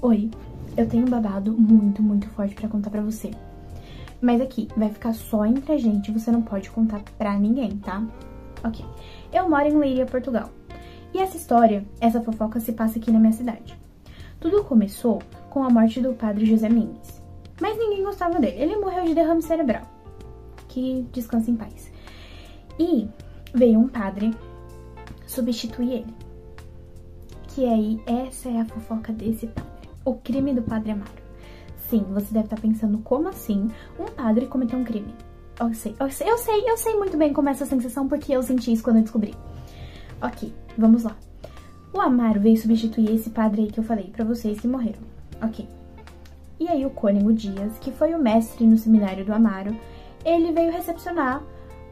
Oi, eu tenho um babado muito forte pra contar pra você. Mas aqui, vai ficar só entre a gente, você não pode contar pra ninguém, tá? Ok. Eu moro em Leiria, Portugal. E essa fofoca se passa aqui na minha cidade. Tudo começou com a morte do padre José Mendes. Mas ninguém gostava dele, ele morreu de derrame cerebral. Que descanse em paz. E veio um padre substituir ele. Que aí, essa é a fofoca desse padre. O crime do padre Amaro. Sim, você deve estar pensando, como assim um padre cometeu um crime? Eu sei muito bem como é essa sensação, porque eu senti isso quando eu descobri. Ok, vamos lá. O Amaro veio substituir esse padre aí que eu falei pra vocês que morreram. Ok. E aí o Cônego Dias, que foi o mestre no seminário do Amaro, ele veio recepcionar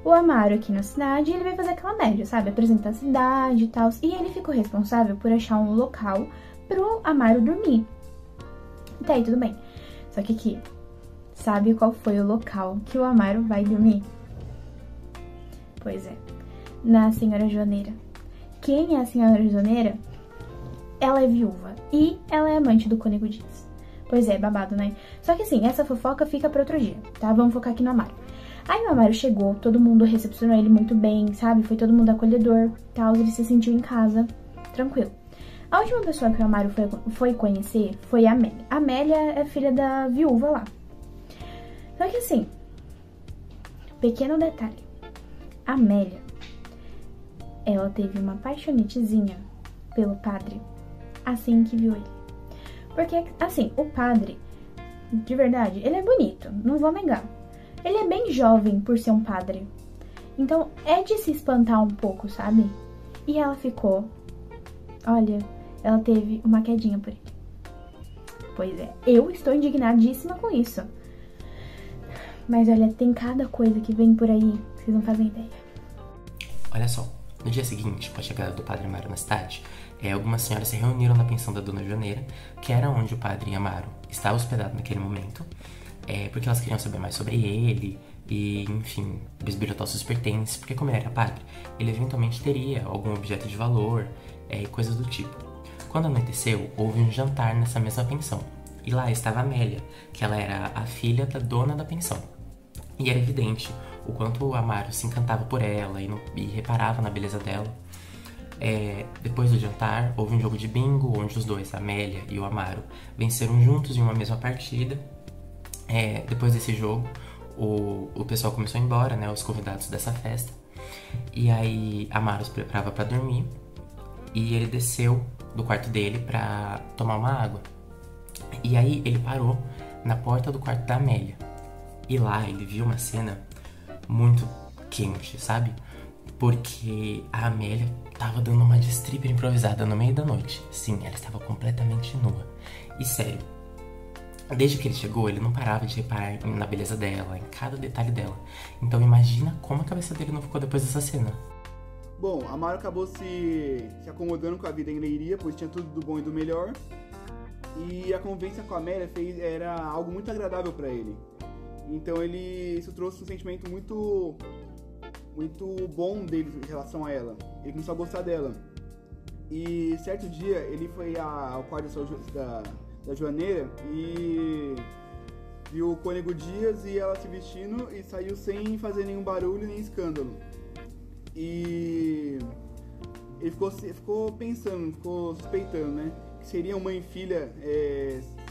o Amaro aqui na cidade e ele veio fazer aquela média, sabe? Apresentar a cidade e tal. E ele ficou responsável por achar um local pro Amaro dormir. Até aí tudo bem. Só que aqui, sabe qual foi o local que o Amaro vai dormir? Pois é, na Senhora Joaneira. Quem é a Senhora Joaneira? Ela é viúva e ela é amante do Cônego Dias. Pois é, babado, né? Só que assim, essa fofoca fica pra outro dia, tá? Vamos focar aqui no Amaro. Aí o Amaro chegou, todo mundo recepcionou ele muito bem, sabe? Foi todo mundo acolhedor, tal, ele se sentiu em casa, tranquilo. A última pessoa que o Amaro foi conhecer foi a Amélia. A Amélia é filha da viúva lá. Só que assim, pequeno detalhe, a Amélia, ela teve uma paixonitezinha pelo padre assim que viu ele. Porque, assim, o padre, de verdade, ele é bonito, não vou negar. Ele é bem jovem por ser um padre. Então, é de se espantar um pouco, sabe? E ela ficou... Olha, ela teve uma quedinha por ele. Pois é, eu estou indignadíssima com isso. Mas, olha, tem cada coisa que vem por aí, vocês não fazem ideia. Olha só, no dia seguinte, com a chegada do padre Amaro na cidade, algumas senhoras se reuniram na pensão da Dona Joaneira, que era onde o padre Amaro estava hospedado naquele momento, porque elas queriam saber mais sobre ele e, enfim, bisbilhotar os seus pertences, porque como ele era padre, ele eventualmente teria algum objeto de valor e coisas do tipo. Quando anoiteceu, houve um jantar nessa mesma pensão, e lá estava a Amélia, que ela era a filha da dona da pensão. E era evidente o quanto o Amaro se encantava por ela e reparava na beleza dela. Depois do jantar, houve um jogo de bingo, onde os dois, a Amélia e o Amaro, venceram juntos em uma mesma partida. Depois desse jogo, o pessoal começou a ir embora, né, os convidados dessa festa. E aí, Amaro se preparava para dormir e ele desceu do quarto dele para tomar uma água. E aí, ele parou na porta do quarto da Amélia. E lá, ele viu uma cena muito quente, sabe? Porque a Amélia tava dando uma de stripper improvisada no meio da noite. Sim, ela estava completamente nua. E sério, desde que ele chegou, ele não parava de reparar na beleza dela, em cada detalhe dela. Então imagina como a cabeça dele não ficou depois dessa cena. Bom, Amaro acabou se acomodando com a vida em Leiria, pois tinha tudo do bom e do melhor. E a convivência com a Amélia era algo muito agradável para ele. Então isso trouxe um sentimento muito bom dele em relação a ela. Ele começou a gostar dela. E certo dia ele foi ao quarto da Joaneira e viu o Cônego Dias e ela se vestindo e saiu sem fazer nenhum barulho nem escândalo. E ele ficou pensando, ficou suspeitando, né? Que seriam mãe e filha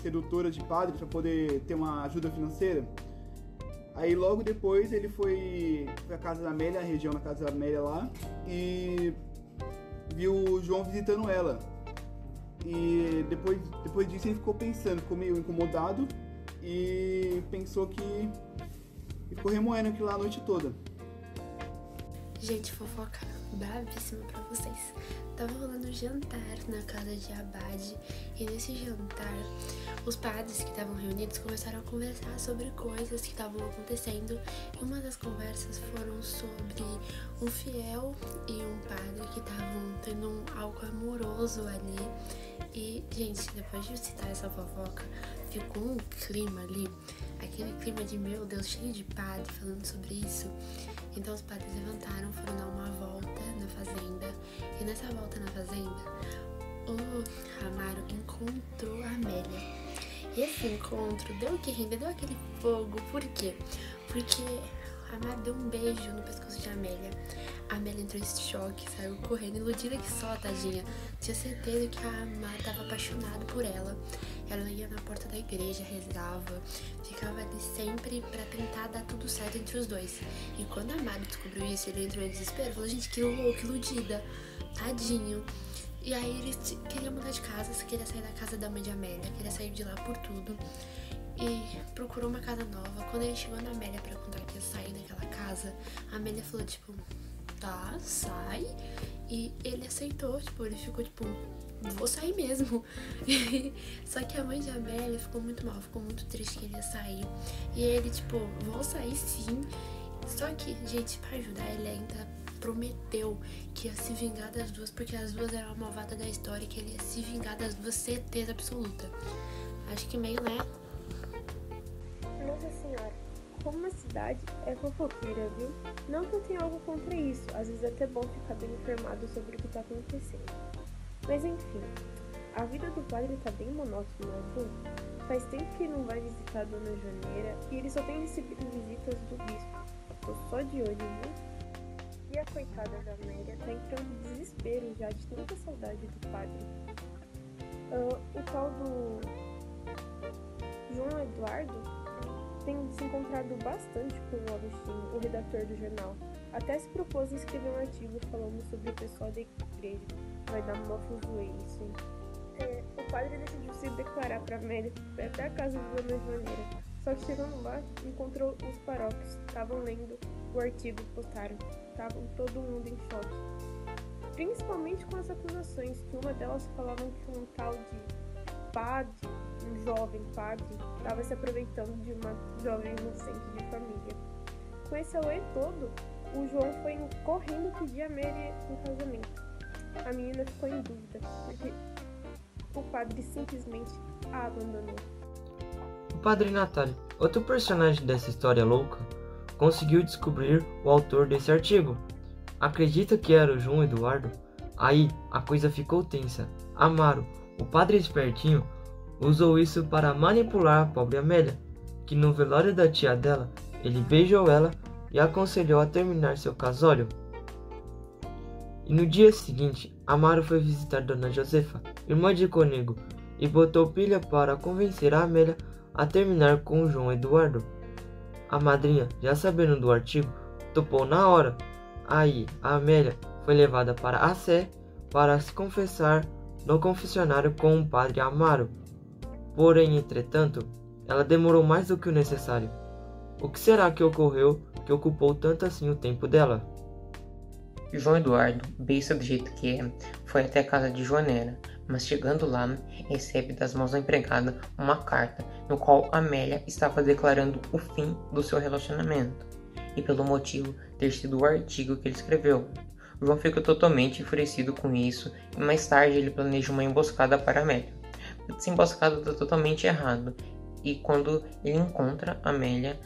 sedutoras de padre para poder ter uma ajuda financeira. Aí logo depois ele foi à casa da Amélia, a região da casa da Amélia lá, e viu o João visitando ela. E depois disso ele ficou pensando, ficou meio incomodado e pensou que ficou remoendo aquilo lá a noite toda. Gente, fofoca bravíssima pra vocês. Tava rolando um jantar na casa de Abade e nesse jantar os padres que estavam reunidos começaram a conversar sobre coisas que estavam acontecendo e uma das conversas foram sobre um fiel e um padre que estavam tendo algo amoroso ali. E, gente, depois de citar essa fofoca, ficou um clima ali, aquele clima de meu Deus, cheio de padre falando sobre isso. Então os padres levantaram, foram dar uma volta na fazenda. E nessa volta na fazenda, o Amaro encontrou a Amélia. E esse encontro deu o que render, deu aquele fogo. Por quê? Porque a Amaro deu um beijo no pescoço de Amélia. A Amélia entrou em choque, saiu correndo, iludida que só, tadinha. Tinha certeza que a Amaro estava apaixonada por ela. Ela ia na porta da igreja, rezava, ficava ali sempre pra tentar dar tudo certo entre os dois. E quando a Amaro descobriu isso, ele entrou em desespero, falou, gente, que louco, que iludida, tadinho. E aí ele queria mudar de casa, queria sair da casa da mãe de Amélia, queria sair de lá por tudo. E procurou uma casa nova. Quando ele chegou na Amélia pra contar que ia sair daquela casa, a Amélia falou, tipo, tá, sai. E ele aceitou, tipo, ele ficou, tipo, vou sair mesmo. Só que a mãe de Amélia ficou muito mal, ficou muito triste que ele ia sair. E ele, tipo, vou sair sim. Só que, gente, pra ajudar ele ainda prometeu que ia se vingar das duas, porque as duas eram a malvada da história, que ele ia se vingar das duas, certeza absoluta. Acho que meio, né? Nossa senhora, como a cidade é fofoqueira, viu? Não que eu tenha algo contra isso, às vezes é até bom ficar bem informado sobre o que tá acontecendo. Mas enfim, a vida do padre tá bem monótona, viu? Faz tempo que não vai visitar a dona Joaneira e ele só tem recebido visitas do bispo. Tô só de olho, viu? E a coitada da Amélia tá entrando em desespero já de tanta saudade do padre. O tal do João Eduardo tem se encontrado bastante com o Agostinho, o redator do jornal. Até se propôs em escrever um artigo falando sobre o pessoal da igreja. Vai dar uma fuzuê isso, hein? O padre decidiu se declarar pra Amélia, foi até a casa de Dona Joaneira. Só que chegando lá, encontrou os paróquios, estavam lendo o artigo que postaram. Estavam todo mundo em choque. Principalmente com as acusações, que uma delas falavam que um tal de padre, um jovem padre, estava se aproveitando de uma jovem inocente de família. Com esse auê todo, o João foi correndo pedir a Mary em casamento. A menina ficou em dúvida, porque o padre simplesmente a abandonou. O Padre Natália, outro personagem dessa história louca, conseguiu descobrir o autor desse artigo. Acredita que era o João Eduardo? Aí a coisa ficou tensa. Amaro, o padre espertinho, usou isso para manipular a pobre Amélia, que no velório da tia dela, ele beijou ela e aconselhou a terminar seu casório. E no dia seguinte, Amaro foi visitar Dona Josefa, irmã de Cônego, e botou pilha para convencer a Amélia a terminar com o João Eduardo. A madrinha, já sabendo do artigo, topou na hora. Aí, a Amélia foi levada para a Sé para se confessar no confessionário com o padre Amaro. Porém, entretanto, ela demorou mais do que o necessário. O que será que ocorreu que ocupou tanto assim o tempo dela? João Eduardo, besta do jeito que é, foi até a casa de Joaneira, mas chegando lá, recebe das mãos da empregada uma carta no qual Amélia estava declarando o fim do seu relacionamento, e pelo motivo ter sido o artigo que ele escreveu. João fica totalmente enfurecido com isso e mais tarde ele planeja uma emboscada para Amélia. Essa emboscada está totalmente errado, e quando ele encontra Amélia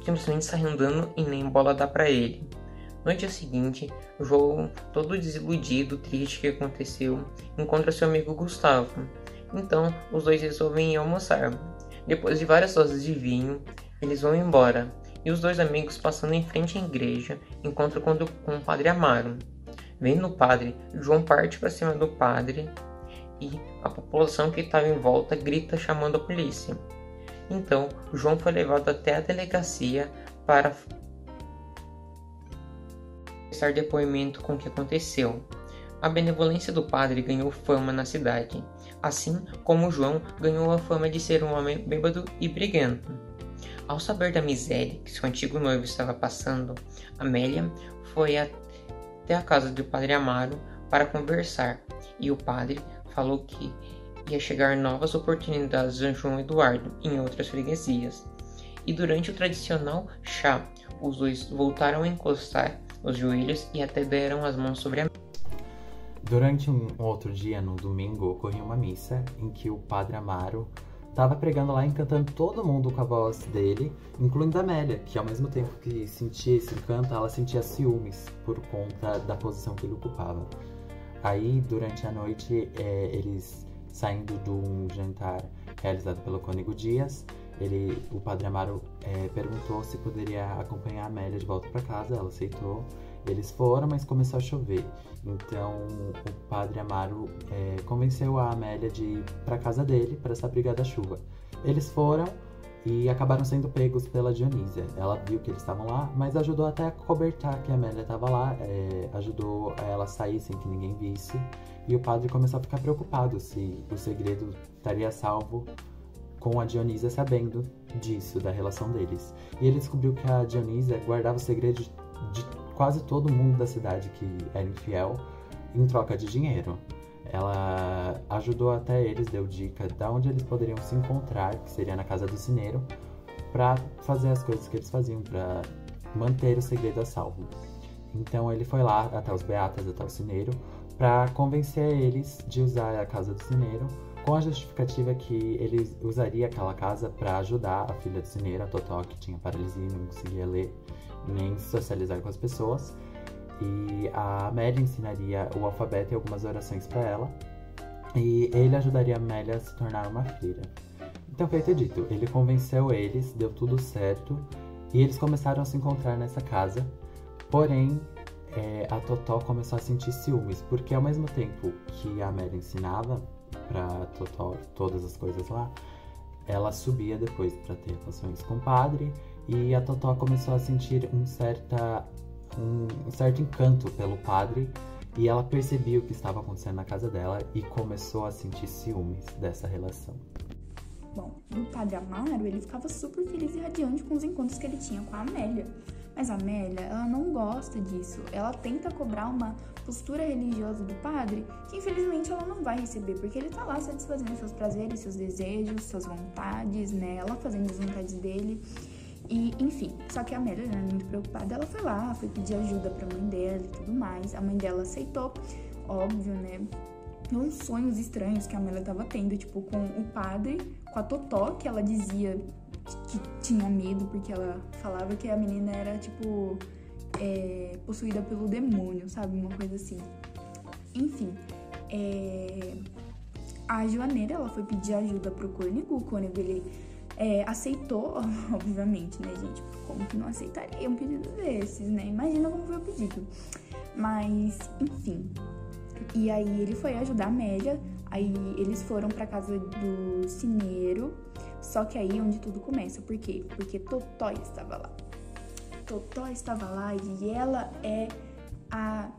simplesmente sai andando e nem bola dá para ele. No dia seguinte, João, todo desiludido, triste que aconteceu, encontra seu amigo Gustavo. Então, os dois resolvem ir almoçar. Depois de várias doses de vinho, eles vão embora. E os dois amigos, passando em frente à igreja, encontram com o padre Amaro. Vendo o padre, João parte para cima do padre e a população que estava em volta grita chamando a polícia. Então, João foi levado até a delegacia para prestar depoimento com o que aconteceu. A benevolência do padre ganhou fama na cidade, assim como João ganhou a fama de ser um homem bêbado e briguento. Ao saber da miséria que seu antigo noivo estava passando, Amélia foi até a casa do padre Amaro para conversar, e o padre falou que ia chegar novas oportunidades de João Eduardo em outras freguesias. E durante o tradicional chá, os dois voltaram a encostar os joelhos e até deram as mãos sobre a... Durante um outro dia, no domingo, ocorreu uma missa em que o padre Amaro estava pregando lá, encantando todo mundo com a voz dele, incluindo a Amélia, que ao mesmo tempo que sentia esse encanto, ela sentia ciúmes por conta da posição que ele ocupava. Aí, durante a noite, eles saindo de um jantar realizado pelo Cônego Dias, o Padre Amaro perguntou se poderia acompanhar a Amélia de volta para casa, ela aceitou. Eles foram, mas começou a chover. Então, o Padre Amaro convenceu a Amélia de ir para casa dele para se abrigar da chuva. Eles foram e acabaram sendo pegos pela Dionísia. Ela viu que eles estavam lá, mas ajudou até a cobertar que a Amélia estava lá, ajudou ela a sair sem que ninguém visse. E o padre começou a ficar preocupado se o segredo estaria salvo com a Dionísia sabendo disso, da relação deles. E ele descobriu que a Dionísia guardava o segredo de quase todo mundo da cidade que era infiel em troca de dinheiro. Ela ajudou até eles, deu dica de onde eles poderiam se encontrar, que seria na casa do Cineiro, para fazer as coisas que eles faziam, para manter o segredo a salvo. Então ele foi lá até os Beatas, até o Cineiro, para convencer eles de usar a casa do Cineiro, com a justificativa que ele usaria aquela casa para ajudar a filha do Cineiro, a Totó, que tinha paralisia e não conseguia ler nem socializar com as pessoas. E a Amélia ensinaria o alfabeto e algumas orações para ela. E ele ajudaria a Amélia a se tornar uma freira. Então, feito e dito, ele convenceu eles, deu tudo certo. E eles começaram a se encontrar nessa casa. Porém, a Totó começou a sentir ciúmes. Porque ao mesmo tempo que a Amélia ensinava pra Totó todas as coisas lá, ela subia depois para ter relações com o padre. E a Totó começou a sentir um certo encanto pelo padre, e ela percebeu o que estava acontecendo na casa dela e começou a sentir ciúmes dessa relação. Bom, o Padre Amaro, ele ficava super feliz e radiante com os encontros que ele tinha com a Amélia. Mas a Amélia, ela não gosta disso. Ela tenta cobrar uma postura religiosa do padre que infelizmente ela não vai receber, porque ele tá lá satisfazendo seus prazeres, seus desejos, suas vontades, né? Ela fazendo as vontades dele. E, enfim, só que a Amélia, né, muito preocupada, ela foi lá, foi pedir ajuda pra mãe dela e tudo mais. A mãe dela aceitou, óbvio, né? Uns sonhos estranhos que a Amélia tava tendo, tipo, com o padre, com a Totó, que ela dizia que tinha medo, porque ela falava que a menina era, tipo, possuída pelo demônio, sabe? Uma coisa assim. Enfim, a Joaneira, ela foi pedir ajuda pro Cônego. O Cônego, ele aceitou, obviamente, né, gente? Como que não aceitaria um pedido desses, né? Imagina como foi o pedido. Mas, enfim. E aí ele foi ajudar a Amélia. Aí eles foram pra casa do Cineiro. Só que aí onde tudo começa. Por quê? Porque Totó estava lá. Totó estava lá e ela é a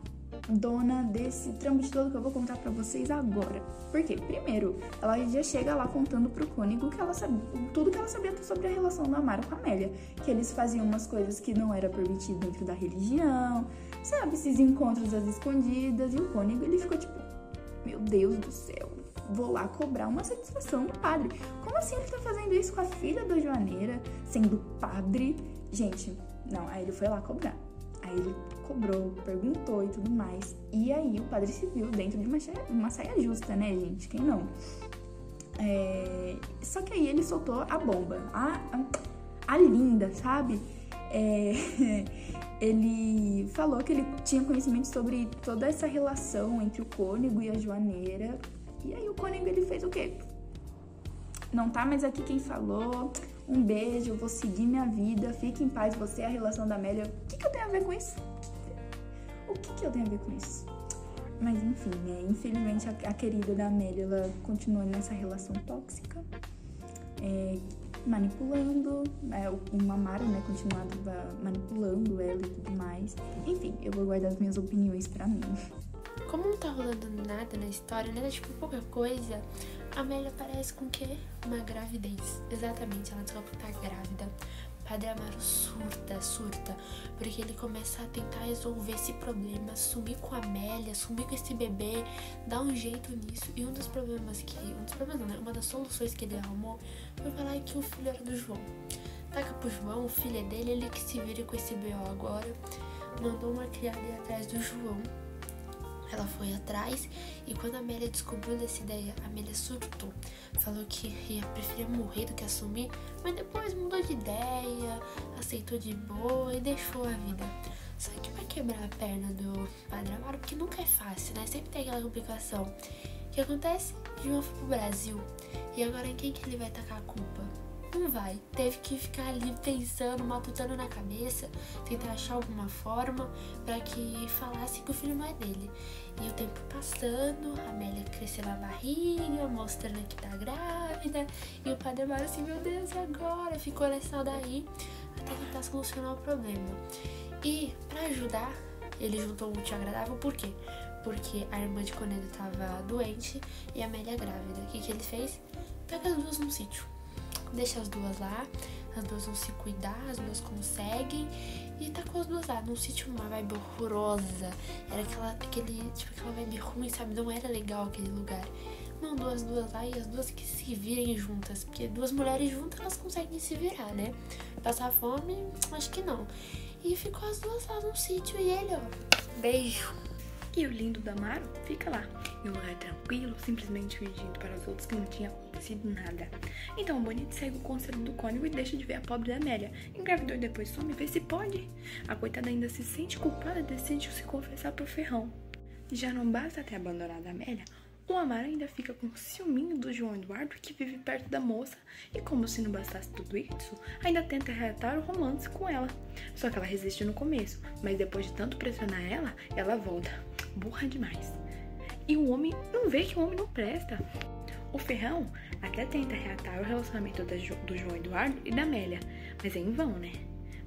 dona desse trâmite todo que eu vou contar pra vocês agora. Por quê? Primeiro, ela já chega lá contando pro Cônego que ela sabia, tudo que ela sabia sobre a relação do Amaro com a Amélia. Que eles faziam umas coisas que não era permitido dentro da religião, sabe? Esses encontros às escondidas. E o Cônego, ele ficou tipo, meu Deus do céu, vou lá cobrar uma satisfação do padre. Como assim ele tá fazendo isso com a filha da Joaneira, sendo padre? Gente, não, aí ele foi lá cobrar. Aí ele cobrou, perguntou e tudo mais. E aí o padre se viu dentro de uma saia justa, né, gente? Quem não? Só que aí ele soltou a bomba. A linda, sabe? Ele falou que ele tinha conhecimento sobre toda essa relação entre o Cônego e a Joaneira. E aí o Cônego, ele fez o quê? Não tá mais aqui quem falou. Um beijo, eu vou seguir minha vida. Fique em paz, você é a relação da Amélia. O que eu tenho a ver com isso? O que eu tenho a ver com isso? Mas enfim, infelizmente a querida da Amélia, ela continuou nessa relação tóxica, manipulando, o Amaro, né, continuava manipulando ela e tudo mais. Enfim, eu vou guardar as minhas opiniões pra mim. Como não tá rolando nada na história, né, tipo pouca coisa, a Amélia aparece com o quê? Uma gravidez. Exatamente, ela descobre que tá grávida. Padre Amaro surta, porque ele começa a tentar resolver esse problema, sumir com a Amélia, sumir com esse bebê, dar um jeito nisso. E uma das soluções que ele arrumou foi falar que o filho era do João. Taca pro João, o filho é dele, ele que se vira com esse B.O. agora. Mandou uma criada ir atrás do João. Ela foi atrás e quando a Amélia descobriu dessa ideia, a Amélia surtou. Falou que preferia morrer do que assumir, mas depois mudou de ideia, aceitou de boa e deixou a vida. Só que pra quebrar a perna do Padre Amaro, porque nunca é fácil, né? Sempre tem aquela complicação. O que acontece? João foi pro Brasil. E agora em quem que ele vai tacar a culpa? Não vai. Teve que ficar ali pensando, matutando na cabeça, tentar achar alguma forma pra que falasse que o filho não é dele. E o tempo passando, a Amélia crescendo a barriga, mostrando que tá grávida. E o Padre Amaro assim, meu Deus, e agora? Ficou nessa daí até tentar solucionar o problema. E pra ajudar, ele juntou o útil ao agradável, por quê? Porque a irmã de Conedo tava doente e a Amélia grávida. O que ele fez? Pega as duas num sítio. Deixa as duas lá, as duas vão se cuidar, as duas conseguem. E tá com as duas lá, num sítio numa vibe horrorosa. Era aquela vibe ruim, sabe? Não era legal aquele lugar. Mandou as duas lá e as duas que se virem juntas. Porque duas mulheres juntas, elas conseguem se virar, né? Passar fome, acho que não. E ficou as duas lá no sítio e ele, ó, beijo. E o lindo do Amaro fica lá, em um lugar tranquilo, simplesmente fingindo para os outros que não tinha acontecido nada. Então o bonito segue o conselho do cônego e deixa de ver a pobre da Amélia. Engravidou e depois some, vê se pode. A coitada ainda se sente culpada e decide se confessar pro Ferrão. Já não basta ter abandonado a Amélia, o Amaro ainda fica com ciúminho do João Eduardo, que vive perto da moça, e como se não bastasse tudo isso, ainda tenta reatar o romance com ela. Só que ela resiste no começo, mas depois de tanto pressionar ela volta. Burra demais. E o homem não vê que o homem não presta. O Ferrão até tenta reatar o relacionamento do João Eduardo e da Amélia, mas é em vão, né?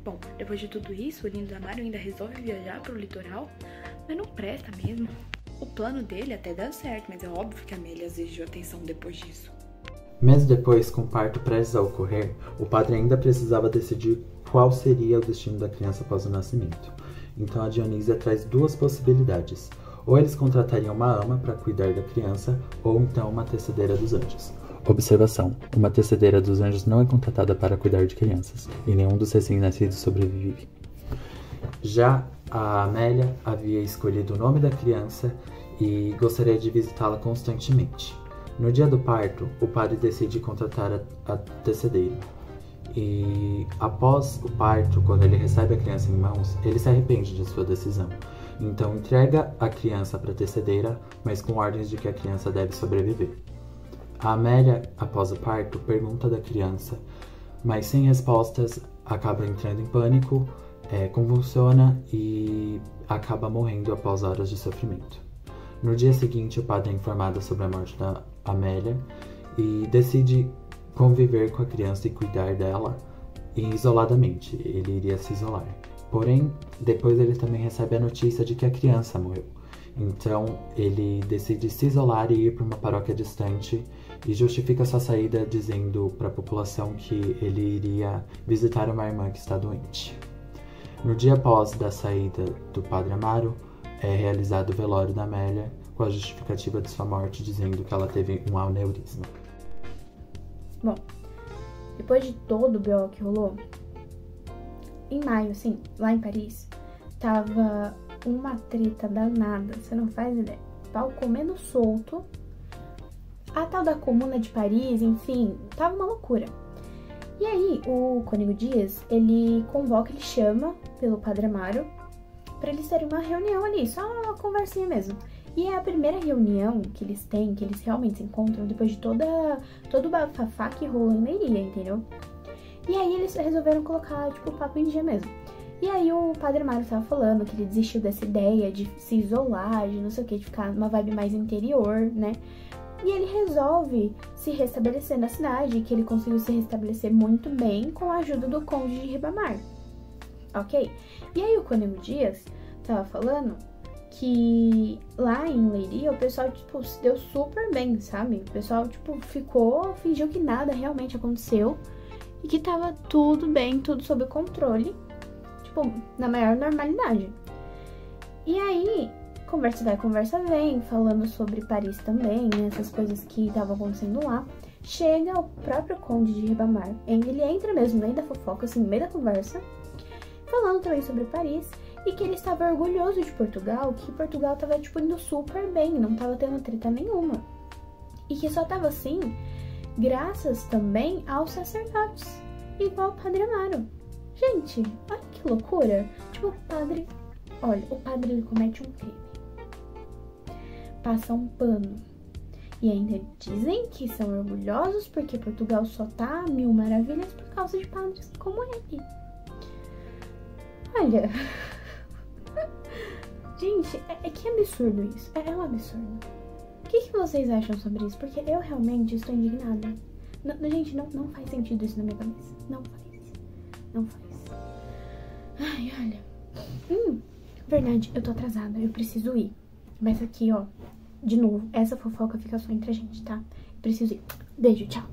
Bom, depois de tudo isso, o lindo Amaro ainda resolve viajar pro litoral, mas não presta mesmo. O plano dele até dá certo, mas é óbvio que a Amélia exigiu atenção depois disso. Meses depois, com o parto prestes a ocorrer, o padre ainda precisava decidir qual seria o destino da criança após o nascimento. Então a Dionísia traz duas possibilidades. Ou eles contratariam uma ama para cuidar da criança, ou então uma tecedeira dos anjos. Observação: uma tecedeira dos anjos não é contratada para cuidar de crianças, e nenhum dos recém-nascidos sobrevive. Já a Amélia havia escolhido o nome da criança e gostaria de visitá-la constantemente. No dia do parto, o padre decide contratar a tecedeira. E após o parto, quando ele recebe a criança em mãos, ele se arrepende de sua decisão. Então entrega a criança para a tecedeira, mas com ordens de que a criança deve sobreviver. A Amélia, após o parto, pergunta da criança, mas sem respostas, acaba entrando em pânico, convulsiona e acaba morrendo após horas de sofrimento. No dia seguinte, o padre é informado sobre a morte da Amélia e decide conviver com a criança e cuidar dela isoladamente. Ele iria se isolar. Porém, depois ele também recebe a notícia de que a criança morreu. Então, ele decide se isolar e ir para uma paróquia distante e justifica sua saída dizendo para a população que ele iria visitar uma irmã que está doente. No dia após da saída do Padre Amaro, é realizado o velório da Amélia com a justificativa de sua morte, dizendo que ela teve um aneurisma. Bom, depois de todo o BO que rolou, em maio, assim, lá em Paris, tava uma treta danada, você não faz ideia. Pau comendo solto. A tal da Comuna de Paris, enfim, tava uma loucura. E aí, o Cônego Dias, ele chama pelo Padre Amaro pra eles terem uma reunião ali, só uma conversinha mesmo. E é a primeira reunião que eles têm, que eles realmente se encontram depois de todo o bafafá que rolou em Leiria, entendeu? E aí eles resolveram colocar, tipo, o papo em dia mesmo. E aí o Padre Amaro tava falando que ele desistiu dessa ideia de se isolar, de não sei o que, de ficar numa vibe mais interior, né? E ele resolve se restabelecer na cidade, que ele conseguiu se restabelecer muito bem com a ajuda do Conde de Ribamar. Ok? E aí o Cônego Dias tava falando que lá em Leiria o pessoal, tipo, se deu super bem, sabe? O pessoal, tipo, fingiu que nada realmente aconteceu e que tava tudo bem, tudo sob controle, tipo, na maior normalidade. E aí, conversa vai, conversa vem, falando sobre Paris também, né, essas coisas que estavam acontecendo lá. Chega o próprio Conde de Ribamar, ele entra mesmo no meio da fofoca, assim, no meio da conversa, falando também sobre Paris, e que ele estava orgulhoso de Portugal, que Portugal tava, tipo, indo super bem, não tava tendo treta nenhuma. E que só tava assim, graças também aos sacerdotes, igual o Padre Amaro. Gente, olha que loucura. Tipo, o padre Olha, o padre, ele comete um crime. Passa um pano. E ainda dizem que são orgulhosos porque Portugal só tá a mil maravilhas por causa de padres como ele. Olha... Gente, que absurdo isso. É um absurdo. O que vocês acham sobre isso? Porque eu realmente estou indignada. Gente, não faz sentido isso na minha cabeça. Não faz. Não faz. Ai, olha. Verdade, eu tô atrasada. Eu preciso ir. Mas aqui, ó. De novo, essa fofoca fica só entre a gente, tá? Eu preciso ir. Beijo, tchau.